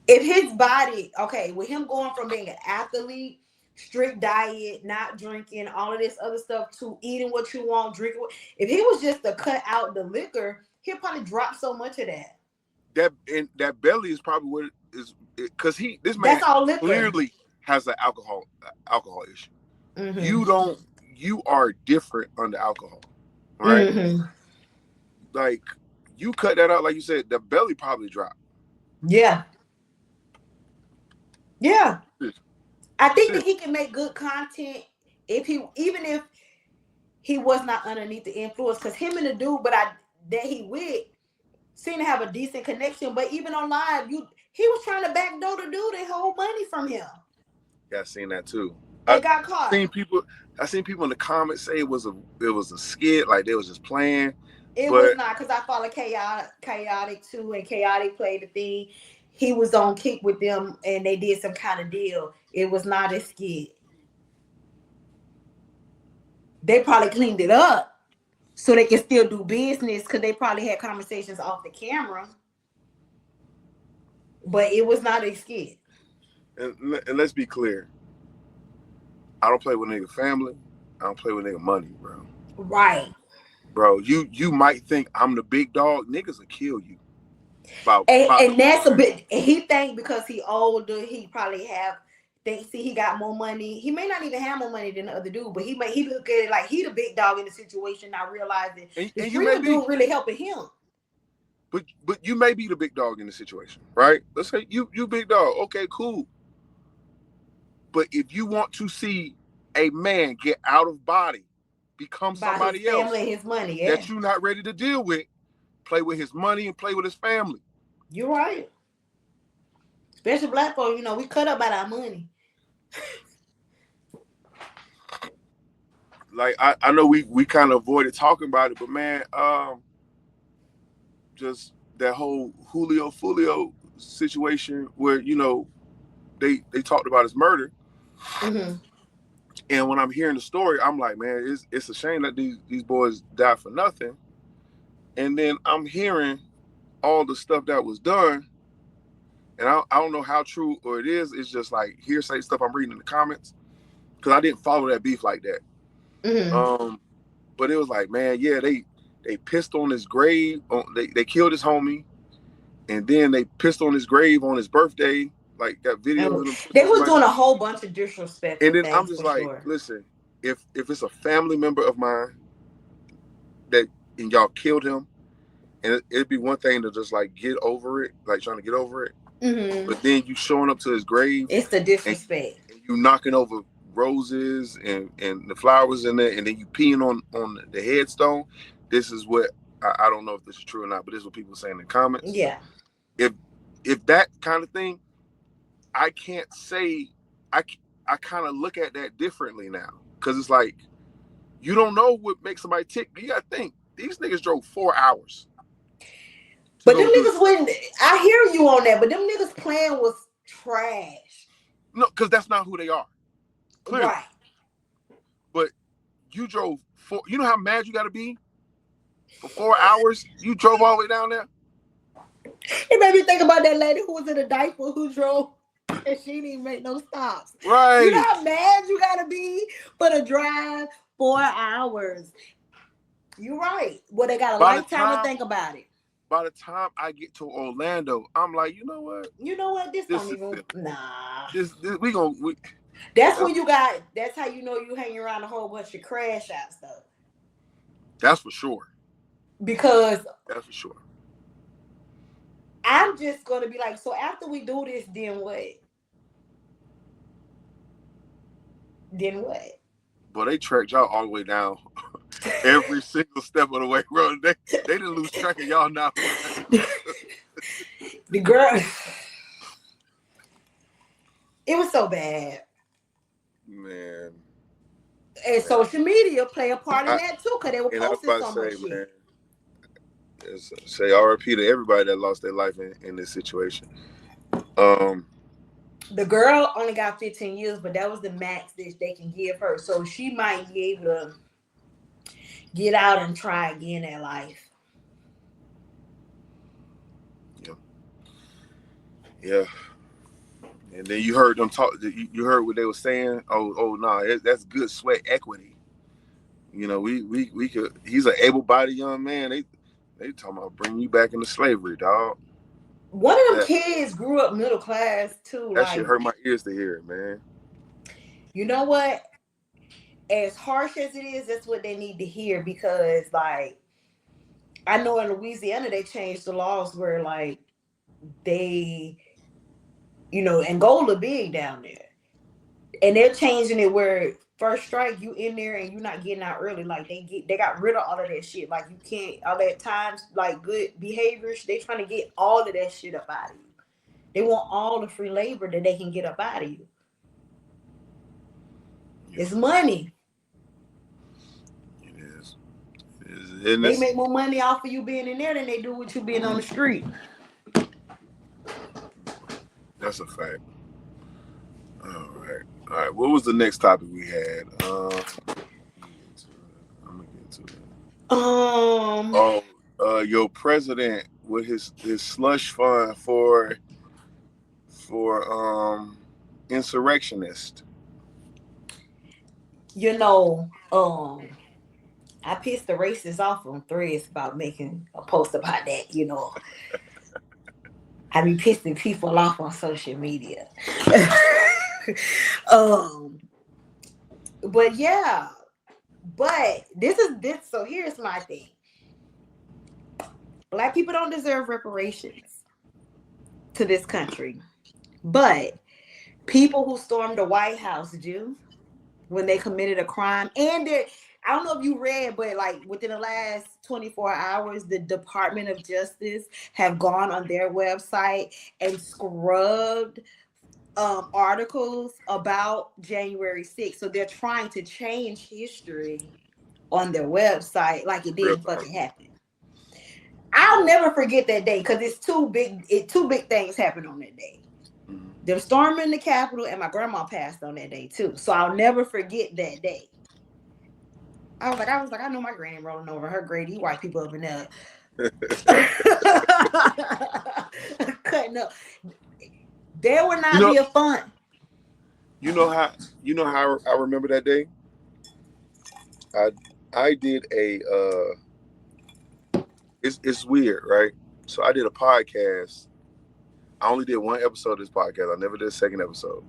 if his body, okay, with him going from being an athlete, strict diet, not drinking, all of this other stuff, to eating what you want, drinking. If he was just to cut out the liquor, he'll probably drop so much of that. That belly is probably what it is, because this man That's all liquor. clearly has an alcohol issue. Mm-hmm. You are different under alcohol, right? Mm-hmm. Like you cut that out, like you said, the belly probably dropped. Yeah. Yeah. I think Shit. that he can make good content even if he was not underneath the influence, because him and the dude that he with seem to have a decent connection. But even on live, he was trying to backdoor the dude and hold money from him. Yeah, I seen that too. And got caught. I seen people in the comments say it was a skit, like they was just playing. It was not, because I follow Chaotic too, and Chaotic played the thing. He was on Kick with them, and they did some kind of deal. It was not a skit. They probably cleaned it up so they can still do business, because they probably had conversations off the camera. But it was not a skit. And let's be clear. I don't play with nigga family. I don't play with nigga money, bro. Right. Bro, you might think I'm the big dog. Niggas will kill you. About And that's a bit. He think because he older, he probably have. Think see he got more money. He may not even have more money than the other dude, but he look at it like he the big dog in the situation. Not realizing the and you may streamer be, dude really helping him. but you may be the big dog in the situation, right? Let's say you big dog. Okay, cool. But if you want to see a man get out of body, become By his somebody family else and his money, yeah. that you're not ready to deal with, play with his money and play with his family. You're right. Especially black folks, we cut up about our money. Like I know we kind of avoided talking about it, but man, just that whole Julio Foolio situation where they talked about his murder. Mm-hmm. And when I'm hearing the story, I'm like, man, it's a shame that these boys died for nothing. And then I'm hearing all the stuff that was done, and I don't know how true or it is. It's just like hearsay stuff I'm reading in the comments because I didn't follow that beef like that. Mm-hmm. But it was like, man, yeah, they pissed on his grave. They killed his homie, and then they pissed on his grave on his birthday. Like got videos of them They pissing was somebody. doing a whole bunch of And disrespectful then I'm things just for like, sure. listen, if it's a family member of mine that and y'all killed him, and it'd be one thing to just like get over it, like trying to get over it. Mm-hmm. But then you showing up to his grave It's the and, disrespect. and you knocking over roses and the flowers in there, and then you peeing on the headstone. This is what I don't know if this is true or not, but this is what people say in the comments. Yeah. If that kind of thing, I can't say I I kind of look at that differently now because it's like you don't know what makes somebody tick. You gotta think these niggas drove 4 hours to But them go do niggas this. wouldn't. I hear you on that, but them niggas plan was trash. No, because that's not who they are. Clearly. Right. But you drove 4. You know how mad you got to be for 4 hours? You drove all the way down there. It made me think about that lady who was in a diaper who drove and she didn't even make no stops. Right. You know how mad you gotta be for the drive 4 hours. You're right. Well, they got a lifetime to think about it. By the time I get to Orlando, I'm like, you know what? You know what? This don't is even. it. Nah. This That's when you got. That's how you know you hanging around a whole bunch of crash out stuff. That's for sure. Because that's for sure. I'm just gonna be like, so after we do this, then what? Then what? But they tracked y'all all the way down every single step of the way, bro. They didn't lose track of y'all now. The girl, it was so bad. Man. And social media play a part in that too, because they were posting so much shit. Man, say RIP to everybody that lost their life in this situation. The girl only got 15 years, but that was the max that they can give her. So she might be able to get out and try again in life. Yeah. And then you heard them talk. You heard what they were saying. Oh, no, that's good sweat equity. We could. He's an able-bodied young man. They talking about bringing you back into slavery, dog. One of them kids grew up middle class too. That shit hurt my ears to hear, man. You know what? As harsh as it is, that's what they need to hear because, like, I know in Louisiana they changed the laws where, like, they, Angola big down there, and they're changing it where first strike you in there and you're not getting out early. Like they got rid of all of that shit. Like you can't all that times like good behaviors. They trying to get all of that shit up out of you. They want all the free labor that they can get up out of you. Yeah. It's money. It is. They make more money off of you being in there than they do with you being on the street. That's a fact. All right. What was the next topic we had? I'm gonna get to it. Your president with his slush fund for insurrectionists. you know, I pissed the racists off on Threads about making a post about that. You know, I be pissing people off on social media. um, but yeah, but this is this. So here's my thing: Black people don't deserve reparations to this country, but people who stormed the White House do when they committed a crime. And I don't know if you read, but like within the last 24 hours, the Department of Justice have gone on their website and scrubbed articles about January 6th. So they're trying to change history on their website like it Real didn't talk. fucking happen. I'll never forget that day because it's two big things happened on that day. Them storming the Capitol, and my grandma passed on that day too. So I'll never forget that day. I was like, I know my granny rolling over her grade. White people up in there cutting up. There would You not know, be a fun. how I remember that day. I I did a it's weird, right? So I did a podcast. I only did one episode of this podcast. I never did a second episode.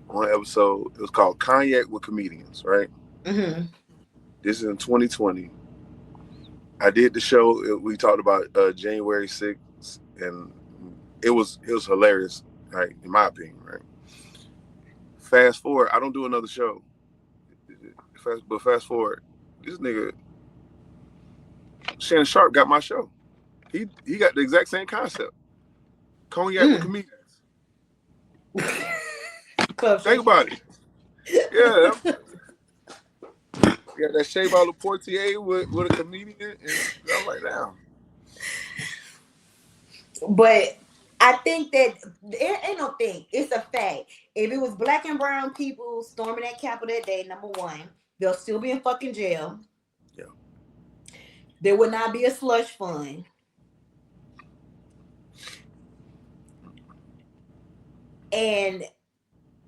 One episode, it was called Cognac with Comedians, right? Mm-hmm. This is in 2020. I did the show. We talked about January 6th, and it was hilarious, right? In my opinion, right? Fast forward, I don't do another show. But fast forward, this nigga Shannon Sharp got my show. He got the exact same concept. Cognac with comedians. Think about it. Yeah, got that Shea by Portier with a comedian, and I'm like, damn. But I think that it ain't no thing. It's a fact. If it was black and brown people storming that Capitol that day, number one, they'll still be in fucking jail. Yeah. There would not be a slush fund. And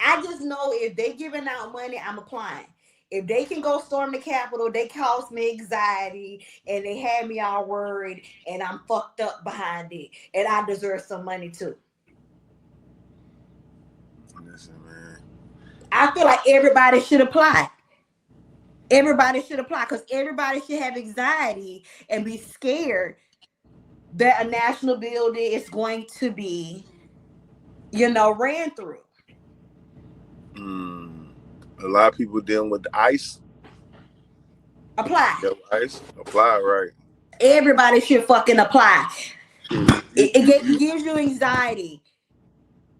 I just know if they giving out money, I'm applying. If they can go storm the Capitol, they cause me anxiety and they had me all worried and I'm fucked up behind it. And I deserve some money too. Listen, man. I feel like everybody should apply. Everybody should apply because everybody should have anxiety and be scared that a national building is going to be, ran through. A lot of people dealing with the ice. Apply. Ice. Apply, right. Everybody should fucking apply. It gives you anxiety.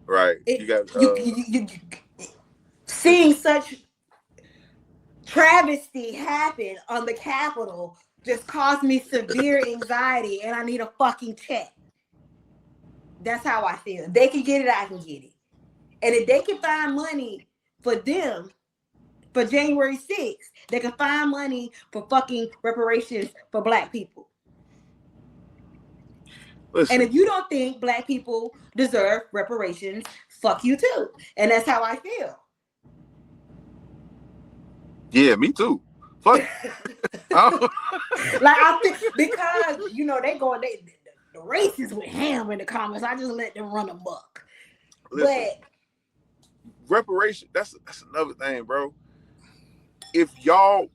Right. You got you seeing such travesty happen on the Capitol just caused me severe anxiety and I need a fucking check. That's how I feel. If they can get it, I can get it. And if they can find money for them for January 6th, they can find money for fucking reparations for black people. Listen. And if you don't think black people deserve reparations, fuck you too. And that's how I feel. Yeah, me too. Fuck. Like I think because the racists with ham in the comments. I just let them run amok. Listen, but reparation, that's another thing, bro. If you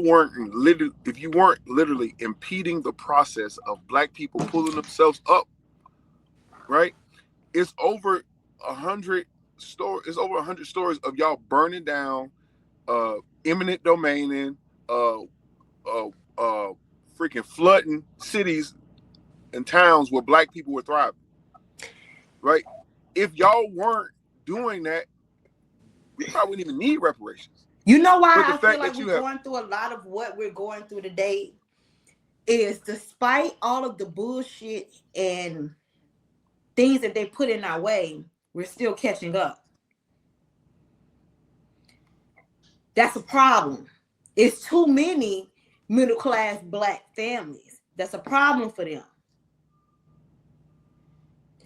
weren't literally impeding the process of black people pulling themselves up, right? It's over 100 stories. It's over 100 stories of y'all burning down, eminent domaining, freaking flooding cities and towns where black people were thriving. Right? If y'all weren't doing that, we probably wouldn't even need reparations. You know why I feel like we're going through a lot of what we're going through today is despite all of the bullshit and things that they put in our way, we're still catching up. That's a problem. It's too many middle-class black families. That's a problem for them.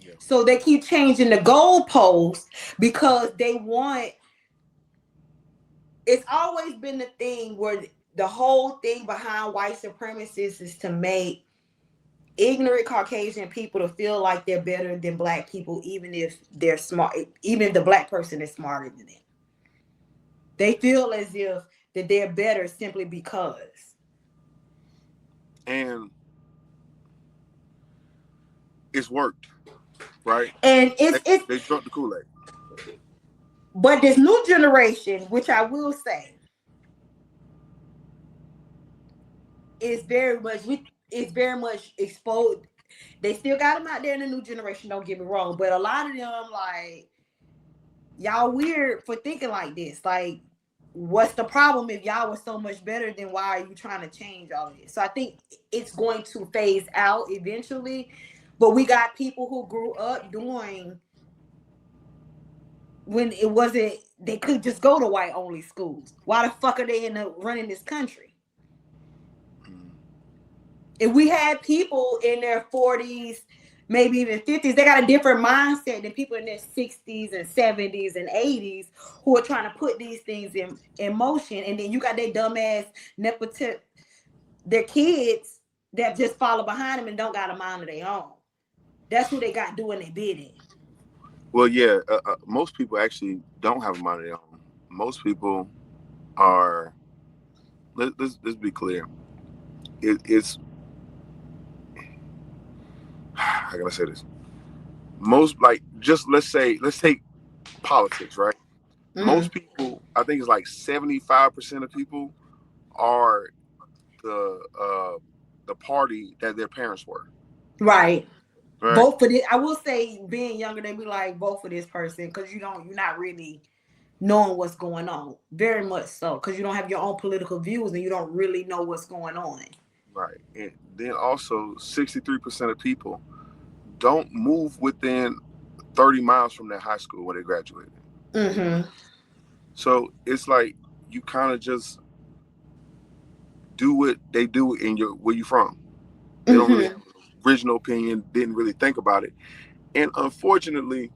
Yeah. So they keep changing the goalposts because they want it's always been the thing where the whole thing behind white supremacists is to make ignorant Caucasian people to feel like they're better than black people, even if they're smart, even if the black person is smarter than them. They feel as if that they're better simply because. And it's worked, right? And They, it's they drunk the Kool-Aid. but this new generation, which I will say, is very much exposed. They still got them out there in the new generation, don't get me wrong, but a lot of them, like, y'all weird for thinking like this. Like, what's the problem if y'all were so much better? Then why are you trying to change all of this? So I think it's going to phase out eventually. But we got people who grew up doing when it wasn't, they could just go to white only schools. Why the fuck are they running this country? If we had people in their 40s, maybe even 50s, they got a different mindset than people in their 60s and 70s and 80s who are trying to put these things in motion. And then you got their dumbass nepotism, their kids that just follow behind them and don't got a mind of their own. That's who they got doing their bidding. Well, yeah, most people actually don't have a mind of their own. Most people are. Let's be clear. It's how can I say this? Most, like, just let's take politics, right? Mm-hmm. Most people, I think it's like 75% of people are the party that their parents were. Right. Vote for this. I will say, being younger, they be like, vote for this person, because you're not really knowing what's going on. Very much so, because you don't have your own political views and you don't really know what's going on. Right. And then also 63% of people don't move within 30 miles from their high school where they graduated. Mm-hmm. So it's like you kind of just do what they do in where you from. They don't really have an original opinion, didn't really think about it. And unfortunately,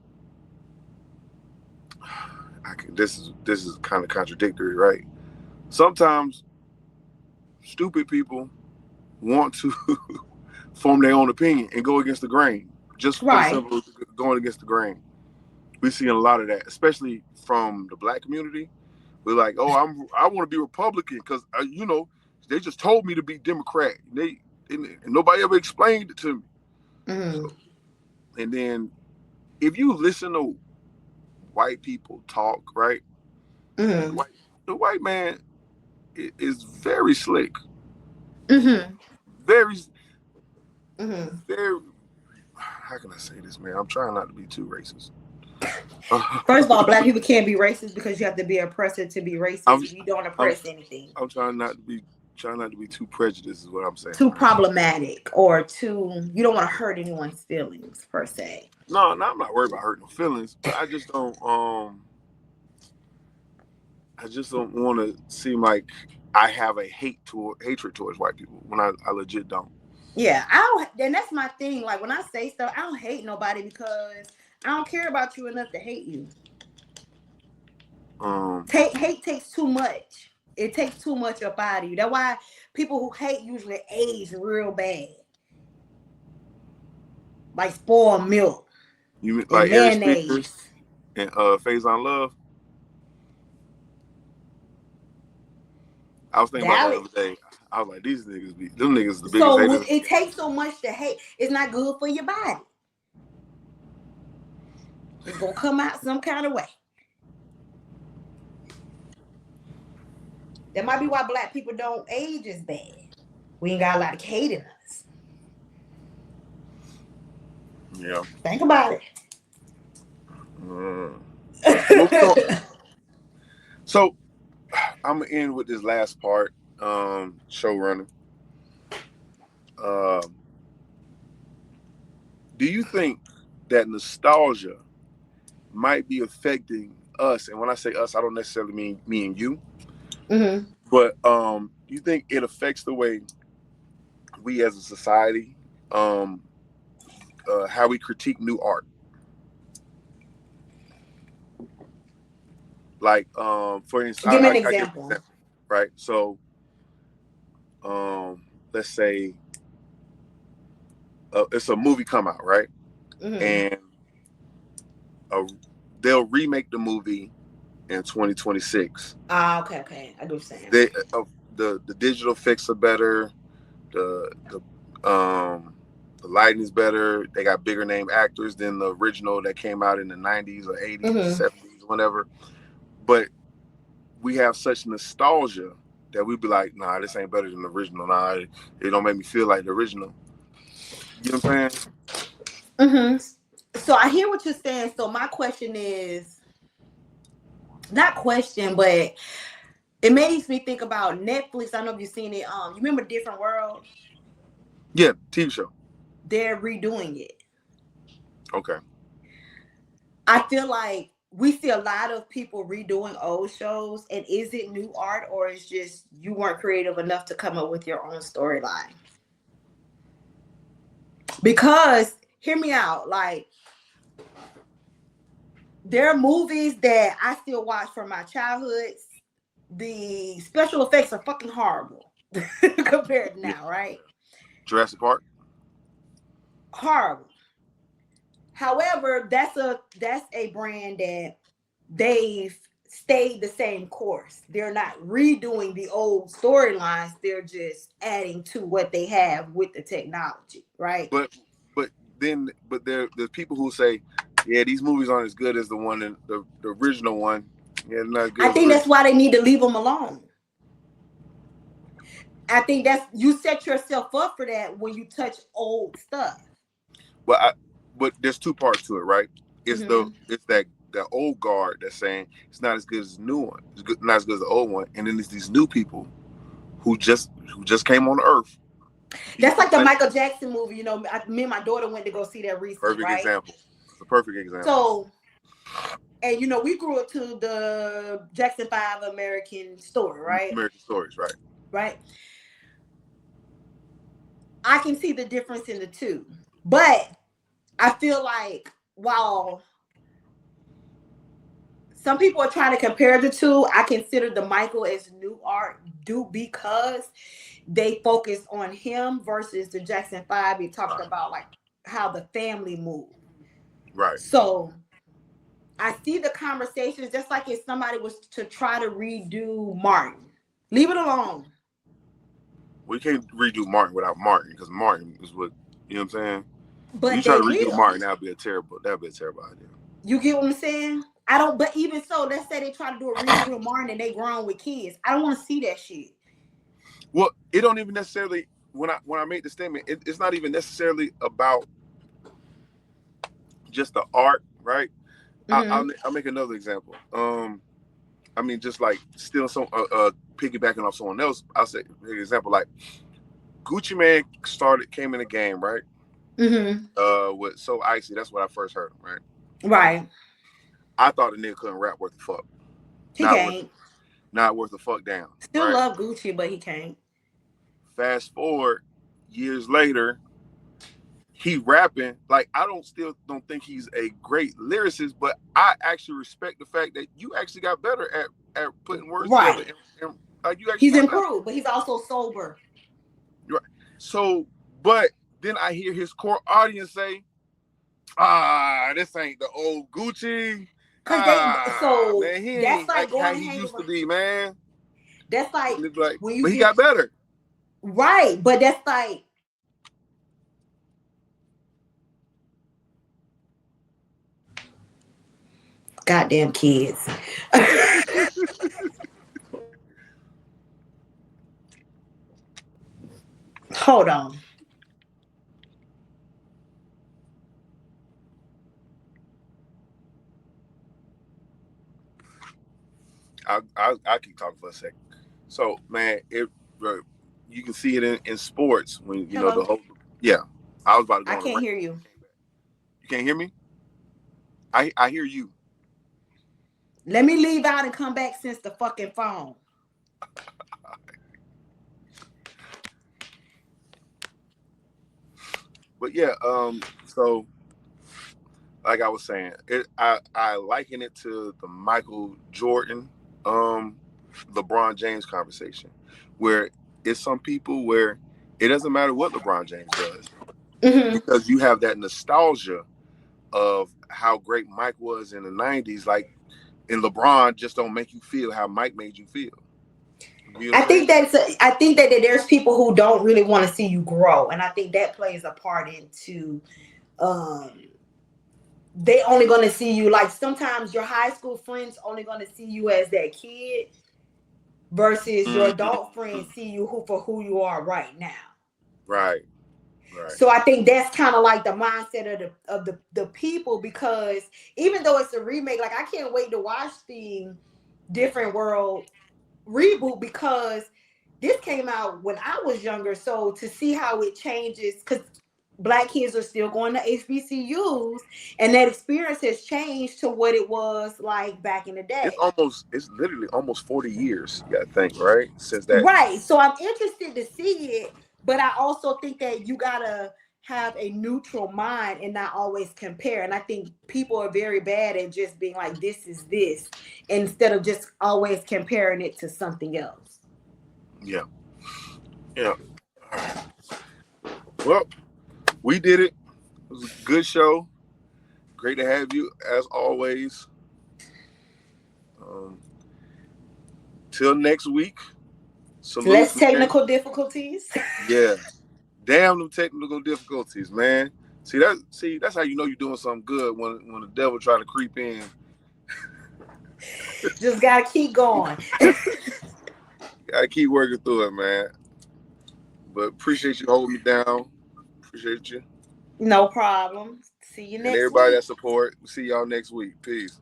this is kind of contradictory, right? Sometimes stupid people want to form their own opinion and go against the grain, just for the simple going against the grain. We see a lot of that, especially from the black community. We're like, oh, I want to be Republican because they just told me to be Democrat. And nobody ever explained it to me. Mm-hmm. So, and then if you listen to white people talk, right? Mm-hmm. The white man is very slick. Mm-hmm. Very, very. How can I say this, man? I'm trying not to be too racist. First of all, black people can't be racist because you have to be oppressive to be racist. You don't oppress anything. I'm trying not to be too prejudiced, is what I'm saying. Too problematic, or you don't want to hurt anyone's feelings per se. No, I'm not worried about hurting feelings, but I just don't want to seem like I have a hatred towards white people when I legit don't. Yeah, and that's my thing. Like, when I say stuff, I don't hate nobody because I don't care about you enough to hate you. Hate takes too much. It takes too much up out of you. That's why people who hate usually age real bad. Like spoiled milk. You mean like Eric Speakers and Phase on Love? I was thinking about that the other day. I was like, these niggas them niggas the biggest haters. So it takes so much to hate. It's not good for your body. It's gonna come out some kind of way. That might be why black people don't age as bad. We ain't got a lot of hate in us. Yeah. Think about it. So I'm gonna end with this last part, showrunner. Do you think that nostalgia might be affecting us? And when I say us, I don't necessarily mean me and you. Mm-hmm. But do you think it affects the way we as a society, how we critique new art? Like, for instance, Give me an I give an example. example, right? So, let's say it's a movie come out, right? Mm-hmm. And uh, they'll remake the movie in 2026. Ah, okay, okay. I do what you're saying. They the digital effects are better. The lighting is better. They got bigger name actors than the original that came out in the 90s or 80s or Mm-hmm. 70s, whatever. But we have such nostalgia that we be like, nah, this ain't better than the original. Nah, it don't make me feel like the original. You know what I'm saying? Mm-hmm. So I hear what you're saying. So my question is, not question, but it makes me think about Netflix. I don't know if you've seen it. You remember Different World? Yeah, TV show. They're redoing it. Okay. I feel like we see a lot of people redoing old shows, and is it new art or is just you weren't creative enough to come up with your own storyline? Because hear me out, like there are movies that I still watch from my childhoods. The special effects are fucking horrible compared to Yeah. now, right? Jurassic Park. Horrible. However, that's a brand that they've stayed the same course. They're not redoing the old storylines. They're just adding to what they have with the technology, right? But but there's people who say, yeah, these movies aren't as good as the one in the original one. Yeah, not as good I as the think that's original. why they need to leave them alone. I think that's you set yourself up for that when you touch old stuff. But but there's two parts to it, right? Mm-hmm. It's that old guard that's saying it's not as good as the new one. It's good, not as good as the old one. And then there's these new people who just came on Earth. That's People like the think Michael Jackson movie. You know, me and my daughter went to go see that recently, perfect right? example. It's a perfect example. So, and you know, we grew up to the Jackson 5 American story, right? American Stories, right? Right. I can see the difference in the two. But I feel like while some people are trying to compare the two, I consider the Michael as new art due because they focus on him versus the Jackson 5. He talked about like how the family moved. Right. So I see the conversations just like if somebody was to try to redo Martin. Leave it alone. We can't redo Martin without Martin because Martin is what you know what I'm saying. If you But try they to redo will. Martin, that'd be a terrible idea. You get what I'm saying? I don't, but even so, let's say they try to do a reboot of Martin and they grown with kids. I don't want to see that shit. Well, it don't even necessarily when I make the statement, it's not even necessarily about just the art, right? Mm-hmm. I'll make another example. I mean, just like still some piggybacking off someone else. I'll say an example like Gucci Man came in the game, right? Mm-hmm. With So Icy. That's what I first heard him, right? Right. I thought the nigga couldn't rap worth the fuck, He not worth can't. not worth the fuck down, Still right? love Gucci, but he can't. Fast forward years later, he rapping like I don't think he's a great lyricist, but I actually respect the fact that you actually got better at putting words together, Right. and like you actually He's got better. improved, but he's also sober. Right. So, but then I hear his core audience say, "Ah, this ain't the old Gucci. Cause they so Man, he that's ain't like like how going to he hang used to around. be, man." That's like And it's like, when you but he get got better. right, but that's like goddamn kids. Hold on. I keep talking for a second. So, man, you can see it in sports when you know the Hello. whole. Yeah, I was about to I go on a can't rant. hear you. You can't hear me. I hear you. Let me leave out and come back since the fucking phone. But yeah, so like I was saying, I liken it to the Michael Jordan, LeBron James conversation, where it's some people where it doesn't matter what LeBron James does Hmm. because you have that nostalgia of how great Mike was in the '90s. Like, and LeBron just don't make you feel how Mike made you feel. You know what I'm saying? I think that there's people who don't really want to see you grow, and I think that plays a part into um they only going to see you, like sometimes your high school friends only going to see you as that kid versus your adult friends see you for who you are right now. Right, right. So I think that's kind of like the mindset of the people, because even though it's a remake, like I can't wait to watch the Different World reboot, because this came out when I was younger. So to see how it changes, because Black kids are still going to HBCUs, and that experience has changed to what it was like back in the day. It's literally almost 40 years, you gotta think, right? Since that. Right. So I'm interested to see it, but I also think that you gotta have a neutral mind and not always compare. And I think people are very bad at just being like, this is this, instead of just always comparing it to something else. Yeah, yeah. All right. Well, we did it. It was a good show. Great to have you as always. Um, till next week. Salute, Less man. technical difficulties. Yeah. Damn them technical difficulties, man. See that's how you know you're doing something good when the devil try to creep in. Just gotta keep going. Gotta keep working through it, man. But appreciate you holding me down. Appreciate you. No problem. See you And next everybody week. that support. We'll see y'all next week. Peace.